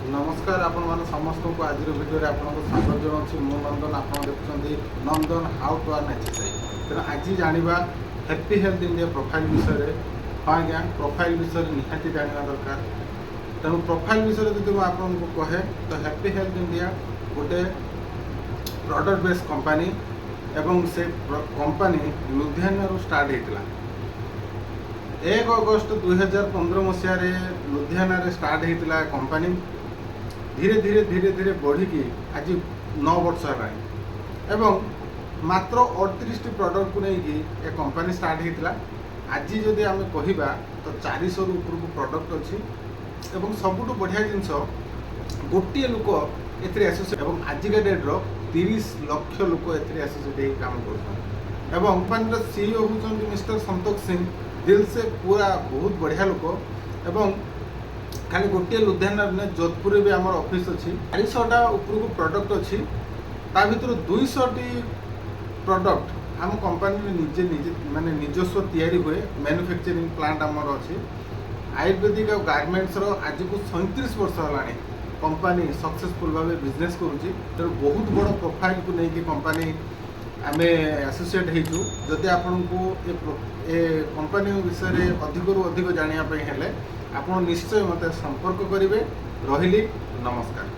नमस्कार आपण मैंने समस्त को आज भिडियो आपको स्वागत जनाऊँ मु नंदन आप देखुं नंदन हाउ टू अर्न एक्सरसाइज तेना आज जाना हैप्पी हेल्थ इंडिया प्रोफाइल विषय हाँ आज्ञा प्रोफाइल विषय निहाती जाना दरकार तेणु प्रोफाइल विषय जो आपको कहे तो हैप्पी हेल्थ इंडिया गोटे प्रोडक्ट बेस्ड कंपनी एवं से कंपनी लुधियाना स्टार्ट होता 1 अगस्त 2015 मसीह लुधियाना स्टार्ट होता कंपनी धीरे धीरे धीरे धीरे बढ़ी आज 9 वर्ष है एवं मात्र 38 प्रोडक्ट को लेकिन ए कंपनी स्टार्ट होता आज जदि आम कहवा तो 400 ऊपर को प्रोडक्ट अच्छी एवं सबुठ बढ़िया जिनस गोटे लोक ए एसोसिएट एवं आजिका डेट्र 30 लाख लोक एसोसिएट काम कर कंपनी सीईओ होती मिस्टर संतोष सिंह दिल से पूरा बहुत बढ़िया लोक एवं खाली गोटे लुधियाना ने जोधपुर भी आम ऑफिस अच्छी 400टा ऊपर को प्रोडक्ट अच्छी ता भर 200टी प्रोडक्ट आम कंपनी निजे निजे माने निजस्व तैयारी हुए मैन्युफैक्चरिंग प्लांट आमर अच्छी आयुर्वेदिक और गारमेंट्स आज को 37 वर्ष है कंपनी सक्सेसफुल भाव बिजनेस करुँची तेणु बहुत बड़ प्रोफाइल को लेकिन कंपनी आम एसोसिएट होइछु जदि आपन को ए कंपनी विषय अधिक अधिक जानापी हेले आप निश्चय मत संपर्क करेंगे रही नमस्कार।